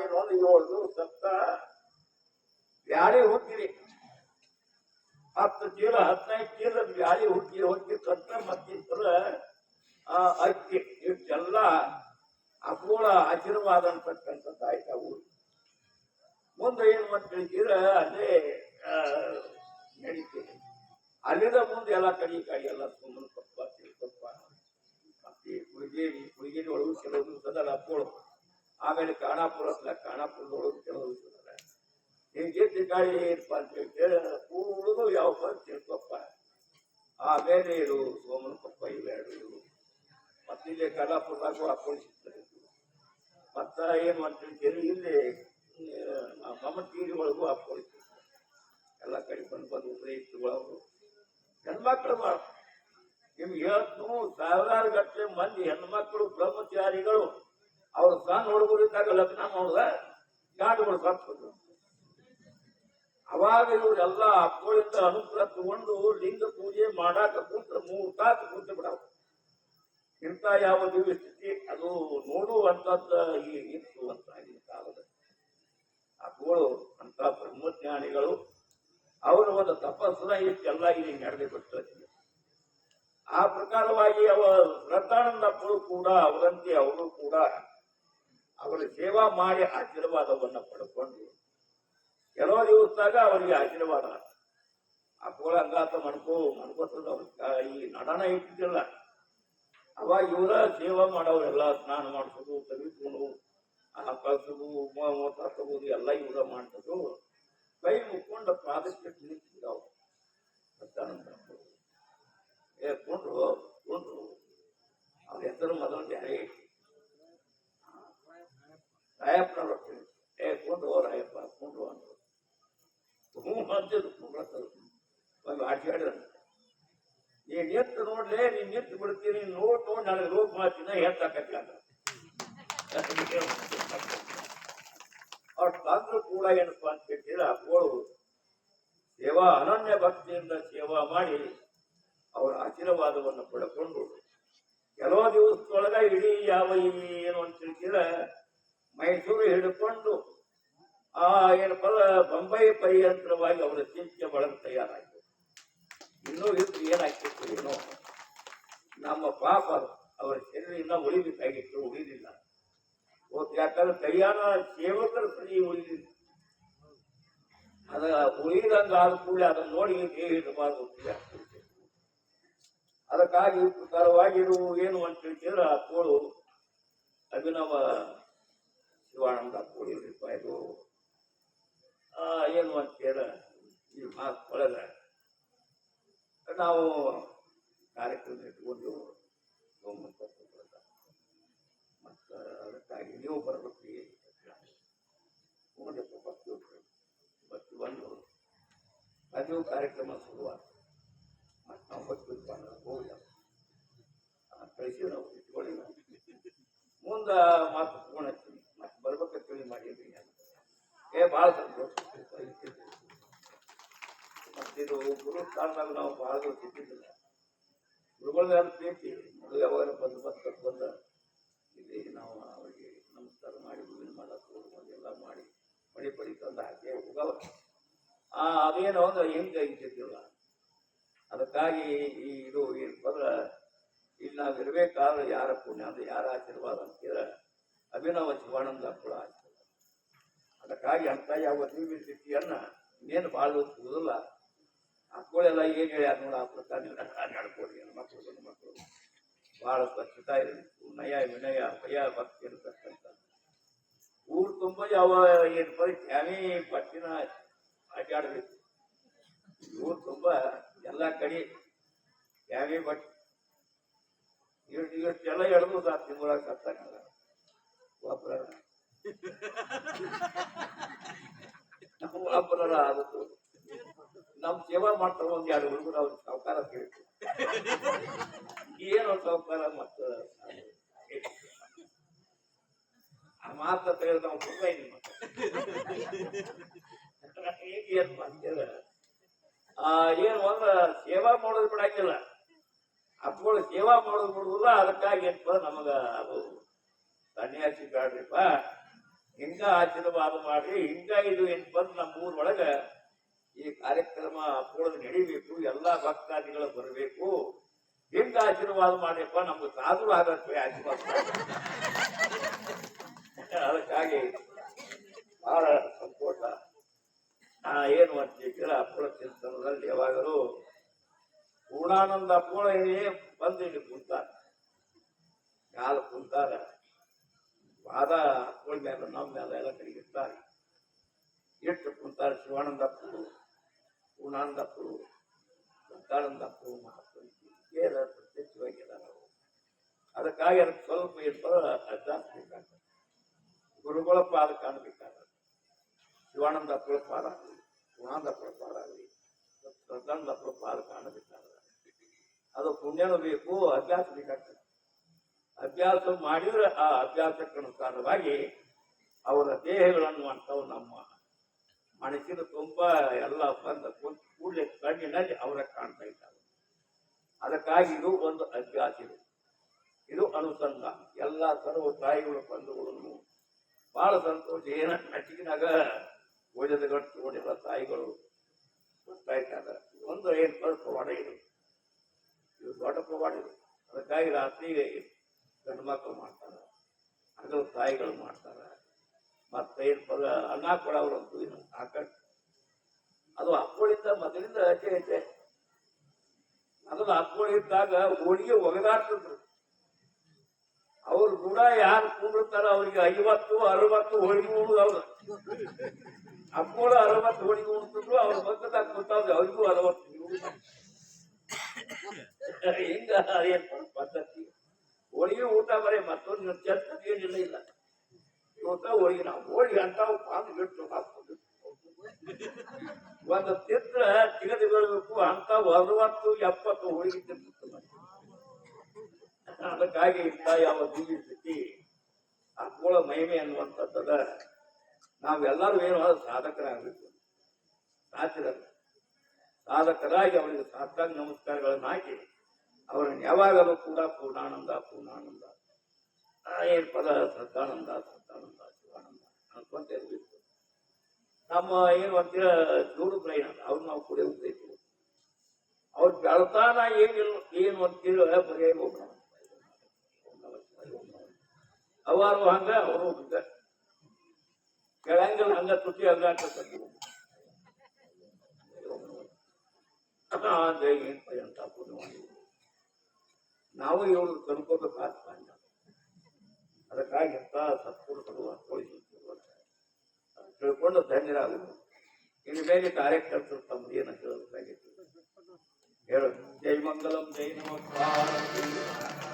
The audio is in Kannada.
ಏನೊಂದು 7 ದಿವಸ ಬ್ಯಾಳಿ ಹುಟ್ಟಿರಿ 10 ಚೀಲ 15 ಚೀಲ ಬ್ಯಾಳಿ ಹುಟ್ಟಿರ್ತಂತ ಮತ್ತಿತರ ಅಕ್ಕಿ ಇಷ್ಟೆಲ್ಲ ಅಪೂಳ ಆಶೀರ್ವಾದ ಅಂತಕ್ಕಂಥದ್ದು ಆಯ್ತಾ ಊರು ಮುಂದೆ ಏನ್ ಮಾಡ್ತಿದ್ರೆ ಅಲ್ಲೇ ನಡೀತೀರಿ ಅಲ್ಲಿಂದ ಮುಂದೆ ಎಲ್ಲ ಕಡಿ ಎಲ್ಲ ಸುಮ್ಮನೆ ಕೊಪ್ಪ ತಿಳ್ಕೊಪ್ಪ ಮತ್ತೆ ಹುಡುಗಿರಿ ಒಳಗೂ ಕೆಲವು ದಿವಸದಲ್ಲಿ ಅಪ್ಪೋಳು ಆಮೇಲೆ ಖಾನಾಪುರದೊಳಗೂ ಕೆಲವು ದಿವಸದಲ್ಲ ಹಿಂಗೆ ಗಾಳಿ ಏನಪ್ಪ ಅಂತ ಹೇಳ್ತೇವೆ ಉಳಿದು ಯಾವ ತಿಳ್ಕೊಪ್ಪ ಆಮೇಲೆ ಇದು ಸೋಮನ ಕೊಪ್ಪ ಇವೆರಡು ಇವು ಮತ್ತಿಲ್ಲಿ ಖಾನಾಪುರದಾಗೂ ಅಪ್ಪೋಳು ಸಿಗ್ತಾರೆ ಮತ್ತ ಏನ್ ಮಾಡ್ತಿರ್ತೀರಿ ಇಲ್ಲಿ ಮಮತೀರಿ ಒಳಗೂ ಅಪ್ಪೋಳು ಎಲ್ಲ ಕಡೆ ಬಂದು ಉಪಯೋಗಿಸಿಗಳು ಹೆಣ್ಮಕ್ಳು ನಿಮ್ಗೆ ಹೇಳ್ತು ಸಾವಿರಾರು ಗಟ್ಟಲೆ ಮಂದಿ ಹೆಣ್ಮಕ್ಳು ಬ್ರಹ್ಮಚಾರಿಗಳು ಅವ್ರು ಸಣ್ಣ ಹುಡುಗರಿದ್ದಾಗ ಲಗ್ನ ಮಾಡುದ ಗಾಡುಗಳು ಸತ್ತರು ಅವಾಗ ಇವರೆಲ್ಲ ಅಪ್ಪಗಳಿಂದ ಅನುಗ್ರಹ ತಗೊಂಡು ಲಿಂಗ ಪೂಜೆ ಮಾಡಾಕ ಕುಂತ್ರ 3 ತಾಸು ಕುಂತು ಬಿಡವು ಇಂಥ ಯಾವ ದಿವ್ಯ ಸ್ಥಿತಿ ಅದು ನೋಡುವಂಥದ್ದು ಇತ್ತು ಅಂತ ಆಗಿನ ಕಾಲದ ಅಪ್ಪಗಳು ಅಂತ ಬ್ರಹ್ಮಜ್ಞಾನಿಗಳು ಅವರ ಒಂದು ತಪಸ್ಸನ್ನ ಇಷ್ಟೆಲ್ಲ ಇಲ್ಲಿ ನಡೆದು ಬಿಡ್ತದೆ ಆ ಪ್ರಕಾರವಾಗಿ ಶ್ರದ್ಧಾನಂದಪ್ಪರು ಕೂಡ ಅವರಂತೆ ಅವರು ಕೂಡ ಅವರ ಸೇವಾ ಮಾಡಿ ಆಶೀರ್ವಾದವನ್ನ ಪಡ್ಕೊಂಡು ಕೆಲವು ದಿವಸದಾಗ ಅವರಿಗೆ ಆಶೀರ್ವಾದ ಅಪ್ಪಗಳ ಅಂಗಾತ ಮನ್ಕೋತದ ಅವ್ರ ಈ ನಡನ ಇಟ್ಟಿದ್ದಿಲ್ಲ ಅವಾಗ ಇವರ ಸೇವಾ ಮಾಡೋರೆಲ್ಲ ಸ್ನಾನ ಮಾಡಿಸೋದು ತೆಗೆದುಕೊಂಡು ಕಳ್ಸೋದು ತಗೋದು ಎಲ್ಲ ಇವರ ಮಾಡ್ಸೋದು ಕೈ ಮುಕ್ಕೊಂಡು ಪ್ರಾದಕ್ಕೆ ನಿಂತಿದ್ದಾವು ಕೊಂಡ್ರು ಅವ್ರ ಹೆಸರು ಮೊದಲು ಯಾರೇ ರಾಯಪ್ಪನವ್ರು ಕೊಂಡ್ರು ರಾಯಪ್ಪ ಕೊಂಡ್ರು ಅಂದ್ರು ಅಂತಿದ್ರು ಕೊಂಡ್ರ ಆಡ್ಸಿಡ್ರ ನೀನ್ ಎತ್ತು ನೋಡ್ಲೆ ನೀನ್ ಎತ್ತು ಬಿಡ್ತೀನಿ ನೋಡ್ ನನಗೆ ರೋಗ ಮಾಡ್ತೀನಿ ಎತ್ತಾಕತ್ತಿ ಅಂತ ಅವ್ರ ತಂದ್ರು ಕೂಡ ಏನಪ್ಪಾ ಅಂತ ಕೇಳಿದ್ರೆ ಅಪ್ಪಗಳು ಸೇವಾ ಅನನ್ಯ ಭಕ್ತಿಯಿಂದ ಸೇವಾ ಮಾಡಿ ಅವರ ಆಶೀರ್ವಾದವನ್ನು ಪಡ್ಕೊಂಡು ಕೆಲವು ದಿವಸದೊಳಗ ಇಡೀ ಯಾವ ಏನು ಅಂತ ಹೇಳ್ತೀರ ಮೈಸೂರು ಹಿಡ್ಕೊಂಡು ಏನಪ್ಪ ಬೊಂಬೈ ಪರ್ಯಂತರವಾಗಿ ಅವರ ಚಿಂತೆ ಬಳಗ ತಯಾರಾಯ್ತು ಇನ್ನೂ ಇತ್ತು ಏನಾಗ್ತಿತ್ತು ಏನೋ ನಮ್ಮ ಪಾಪ ಅವರ ಶರೀರ ಇನ್ನ ಉಳಿಬೇಕಾಗಿತ್ತು ಉಳಿದಿಲ್ಲ ಯಾಕಂದ್ರೆ ಕೈಯಾನ ಸೇವಕರ ಸರಿ ಉಳಿದಿಲ್ಲ ಅದ ಉಳಿದಂಗ ಆದ ಕೂಡಲೇ ಅದನ್ನ ನೋಡಿ ಹಿಡಬಾರ್ದು ಅದಕ್ಕಾಗಿ ಪ್ರಕಾರವಾಗಿ ಏನು ಅಂತ ಹೇಳ್ತಿದ್ರೆ ಆ ಕೋಳು ಅಭಿನವ ಶಿವಾನಂದ ಕೋಳಿಪ್ಪ ಇದು ಏನು ಅಂತೇಳ ಈ ಮಾತು ಒಳಗ ನಾವು ಕಾರ್ಯಕ್ರಮ ಇಟ್ಕೊಂಡು ಮತ್ತು ಅದಕ್ಕಾಗಿ ನೀವು ಬರಬೇಕು ಬಂದು ಮದುವೆ ಕಾರ್ಯಕ್ರಮ ಶುರುವಾದ ಮತ್ತು ನಾವು ಬಸ್ಕೊಂಡು ಹೋಗಿ ಕಳಿಸಿ ನಾವು ಇಟ್ಕೊಳ್ಳಿ ಮುಂದೆ ಮಾತು ಫೋನ್ ಹಚ್ತೀನಿ ಮತ್ತೆ ಬರ್ಬೇಕ ತಿಳಿ ಮಾಡಿದ್ರಿ ಭಾಳ ಸಂತೋಷ ಮತ್ತಿದು ಗುರು ಸ್ಥಾನದಾಗ ನಾವು ಭಾಳ ದಿವಸ ಇಟ್ಟಿದ್ದಿಲ್ಲ ಗುರುಗಳ ಪ್ರೀತಿ ಮದುವೆ ಯಾವಾಗ ಬಂದ ಇಲ್ಲಿ ನಾವು ಅವರಿಗೆ ನಮಸ್ಕಾರ ಮಾಡಿ ಹೂವಿನ ಮಾಡ ಎಲ್ಲ ಮಾಡಿ ಪಡಿ ತಂದು ಹಾಕಿ ಹೋಗವ ಅದೇನೋ ಅಂದ್ರೆ ಹೆಂಗೆ ಇದ್ದಿದ್ದಿಲ್ಲ ಅದಕ್ಕಾಗಿ ಇದು ಏನಂದ್ರೆ ಇಲ್ಲಿ ನಾವು ಇರಬೇಕಾದ್ರೆ ಯಾರ ಪುಣ್ಯ ಅಂದ್ರೆ ಯಾರ ಆಶೀರ್ವಾದ ಅಂತೀರ ಅಭಿನವ ಶಿವಾನಂದ ಕೂಡ ಆಶೀರ್ವಾದ ಅದಕ್ಕಾಗಿ ಅಂತ ಯಾವ ದಿವ್ಯ ಸ್ಥಿತಿಯನ್ನ ಇನ್ನೇನು ಭಾಳ ಸಿಗುದಿಲ್ಲ ಮಕ್ಕಳೆಲ್ಲ ಏನು ಹೇಳ್ಯಾರ ನೋಡ ಆ ಪ್ರಕಾರ ನಡ್ಕೊಡಿ ಮಕ್ಕಳು ಭಾಳ ಸ್ವಚ್ಛತಾ ಇರಬೇಕು ನಯ ವಿನಯ ಭಯ ಭಕ್ತಿ ಇರತಕ್ಕಂಥ ಊರು ತುಂಬ ಯಾವ ಏನು ತ್ಯಾಮಿ ಪಟ್ಟಿನ ಅಡ್ಡಾಡಬೇಕು ಊರು ತುಂಬ ಎಲ್ಲ ಕಡೆ ತ್ಯಾಮಿ ಬಟ್ಟೆ ಇವತ್ತೆಲ್ಲ ಎಳೆದು ಸಾ ತಿಂಗಳಾಗ ಸತ್ತಾಗಲ್ಲ ಒಬ್ಬರ ಆದದ್ದು ನಮ್ಮ ಸೇವಾ ಮಾಡ್ತಾರೆ ಒಂದು 2 ಹುಡುಗರು ಅವ್ರ ಸಾವುಕಾರ ಕೇಳ್ತು ಏನೋ ಸಾವುಕಾರ ಮತ್ತು ಆ ಮಾತ ತೆಗೆದು ನಾವು ತುಂಬ ಹೇಗೆ ಏನ್ ಮಾಡ್ತೀರ ಏನು ಒಂದ ಸೇವಾ ಮಾಡೋದು ಬಿಡಾಕಿಲ್ಲ ಅಪ್ಪಗಳು ಸೇವಾ ಮಾಡೋದು ಬಿಡುವುದಿಲ್ಲ ಅದಕ್ಕಾಗಿ ಏನಪ್ಪ ನಮಗ ಅದು ಸನ್ಯಾಸಿ ಬ್ಯಾಡ್ರಿಪ್ಪ ಹಿಂಗ ಆಶೀರ್ವಾದ ಮಾಡಿ ಹಿಂಗ ಇದು ಏನ್ ಬಂದು ನಮ್ಮ ಊರೊಳಗ ಈ ಕಾರ್ಯಕ್ರಮ ಅಪೂರ್ಣ ನಡಿಬೇಕು, ಎಲ್ಲಾ ಭಕ್ತಾದಿಗಳು ಬರಬೇಕು, ಹಿಂಗ ಆಶೀರ್ವಾದ ಮಾಡಿಯಪ್ಪ, ನಮ್ಗೆ ಸಾಧು ಆಗತ್ತೆ ಆಶೀರ್ವಾದ ಅದಕ್ಕಾಗಿ ಬಹಳ ಸಂತೋಷ. ಏನು ಅಂತೀರ, ಅಪ್ಪಳ ಚಿಂತನದಲ್ಲಿ ಯಾವಾಗಲೂ ಪೂರ್ಣಾನಂದ ಅಪ್ಪಳ ಬಂದು ಇಲ್ಲಿ ಕುಂತಾರ, ಕಾಲ ಕುಂತಾರ, ಪಾದ ಅಪ್ಪಳ ಮೇಲೆ ನಮ್ಮ ಮೇಲೆ ಎಲ್ಲ ಕಡೆಗೆ ಇರ್ತಾರೆ, ಎಷ್ಟು ಕುಂತಾರೆ. ಶಿವಾನಂದಪ್ಪರು, ಪೂರ್ಣಾನಂದಪ್ಪರು, ಸಂತಾನಂದಪ್ಪರು, ಮಹಾತ್ಮ ಪ್ರತ್ಯಕ್ಷವಾಗಿಲ್ಲ. ನಾವು ಅದಕ್ಕಾಗಿ ಅದಕ್ಕೆ ಸ್ವಲ್ಪ ಇರ್ತಾರ ಅಭ್ಯಾಸ ಬೇಕಾಗ್ತದೆ. ಗುರುಗಳ ಪಾದ ಕಾಣಬೇಕಾದ್ರೆ ಶಿವಾನಂದಪ್ಪರ ಪಾದ ಆಗಲಿ, ಪೂರ್ಣಾನಂದಪ್ಪರ ಪಾದ ಆಗಲಿ, ಸಂತಾನಂದಪ್ಪರ ಪಾದ ಕಾಣಬೇಕಾದ್ರೆ ಅದು ಪುಣ್ಯನೂ ಬೇಕು, ಅಭ್ಯಾಸ ಬೇಕಾಗ್ತದೆ. ಅಭ್ಯಾಸ ಮಾಡಿದ್ರೆ ಆ ಅಭ್ಯಾಸಕ್ಕನುಸಾರವಾಗಿ ಅವರ ದೇಹಗಳನ್ನು ಅಂತಾವು ನಮ್ಮ ಮನಸ್ಸಿನ ತುಂಬಾ ಎಲ್ಲ ಬಂದ ಕೂಡಲೇ ಕಣ್ಣಿನಲ್ಲಿ ಅವರ ಕಾಣ್ತಾ ಇದ್ದಾರೆ. ಅದಕ್ಕಾಗಿ ಇದು ಒಂದು ಅಭ್ಯಾಸ, ಇದು ಅನುಸಂಧಾನ. ಎಲ್ಲ ಸರ್ವ ತಾಯಿಗಳು ಬಂಧುಗಳನ್ನು ಬಹಳ ಸಂತೋಷ. ಏನ ನಟಿಗಿನಾಗ ಓಜದ ಗಟ್ಟು ನೋಡಿಲ್ಲ ತಾಯಿಗಳು ಬರ್ತಾ ಇದ್ದಾರೆ. ಒಂದು ಏನು ಪ್ರವಾಡ ಇದು, ಇದು ದೊಡ್ಡ ಪ್ರವಾಡ ಇದು. ಅದಕ್ಕಾಗಿ ರಾತ್ರಿ ಗಂಡು ಮಕ್ಕಳು ಮಾಡ್ತಾರ, ಹಗಲು ತಾಯಿಗಳು ಮಾಡ್ತಾರ. ಮತ್ತೆ ಏನು ಅನ್ನ ಕೊಡೋರಂತೂ ಏನು ಸಾಕಷ್ಟು. ಅದು ಅಪ್ಪಳಿಂದ ಮೊದಲಿಂದ ಅಚ್ಚೆ ಐತೆ. ಅದನ್ನು ಅಪ್ಪಳಿದ್ದಾಗ ಹೋಳಿಗೆ ಒಗದಾಡ್ತಿದ್ರು. ಅವ್ರು ಕೂಡ ಯಾರು ಕೂಡಿರ್ತಾರ ಅವ್ರಿಗೆ 50-60 ಹೋಳಿಗೆ ಉಣುದು. ಅವ್ರು ಅಪ್ಪಳು 60 ಹೋಳಿಗೆ ಉಣ್ತಿದ್ರು, ಅವ್ರ ಪಕ್ಕದಾಗ ಕೂತಾವ್ರು ಅವ್ರಿಗೂ 60. ಹಿಂಗ ಅದೇನ್ ಪದ್ಧತಿ. ಹೋಳಿಗೆ ಊಟ ಬರೀ ಮತ್ತೊಂದು ಚರ್ಚೆ ಏನಿಲ್ಲ ಇಲ್ಲ. ಊಟ ಹೋಳಿಗೆ ನಾವು ಹೋಳಿಗೆ ಅಂತಾವು ಪಾಂದು ಬಿಟ್ಟು ಹಾಕ್ಬೋದು. ಒಂದು ಚಿತ್ರ ತೆಗೆದು ಬೀಳ್ಬೇಕು ಅಂತ 60-70 ಹೋಳಿಗೆ ತಿಂತಿತ್ತು. ಅದಕ್ಕಾಗಿ ಇಂಥ ಯಾವ ದಿವ್ಯ ಸ್ಥಿತಿ ಅಪ್ಪಳ ಮಹಿಮೆ ಅನ್ನುವಂಥದ್ದದ ನಾವೆಲ್ಲರೂ ಏನು ಸಾಧಕರಾಗಬೇಕು. ಸಾಧಕರಾಗಿ ಅವರಿಗೆ ಸಾಷ್ಟಾಂಗ ನಮಸ್ಕಾರಗಳನ್ನು ಹಾಕಿ ಅವರನ್ನು ಯಾವಾಗಲೂ ಕೂಡ ಪೂರ್ಣಾನಂದ ಪೂರ್ಣಾನಂದ ಏನ್ ಪದ ಸತ್ತಾನಂದ ಸತ್ತಾನಂದ ಶಿವಾನಂದ ಅನ್ಕೊಂತ ಇರ್ಬೇಕು. ನಮ್ಮ ಏನು ಅಂತೀರ ಜೋಡು ಪ್ರಯಾಣ ಅವ್ರು ನಾವು ಕೂಡ ಹೋಗ್ಬೇಕು. ಅವ್ರ ಬೆಳತಾನ ಏನಿಲ್ಲ ಏನು ಅಂತೀರ ಬರೀ ಹೋಗೋಣ ಅವರು ಹಂಗ ಅವರು ಹಂಗ ಕೆಳಂಗಲ್ ಹಂಗ ತುಟಿ ಹಂಗಾಟ ಅಂತ ನಾವು ಇವರು ಕನ್ಕೋಬೇಕಾಗ್ತ. ಅದಕ್ಕಾಗಿ ಎಂತ ಸತ್ಪುರುಷರು ತಿಳ್ಕೊಂಡು ಧನ್ಯರಾಗುವುದು. ಇನ್ನು ಮೇಲೆ ಕಾರ್ಯಕರ್ತರು ತಮ್ಮದು ಏನು ಹೇಳಬೇಕಾಗಿತ್ತು ಹೇಳ. ಜೈ ಮಂಗಲಂ, ಜೈ ನಮಸ್ಕಾರ.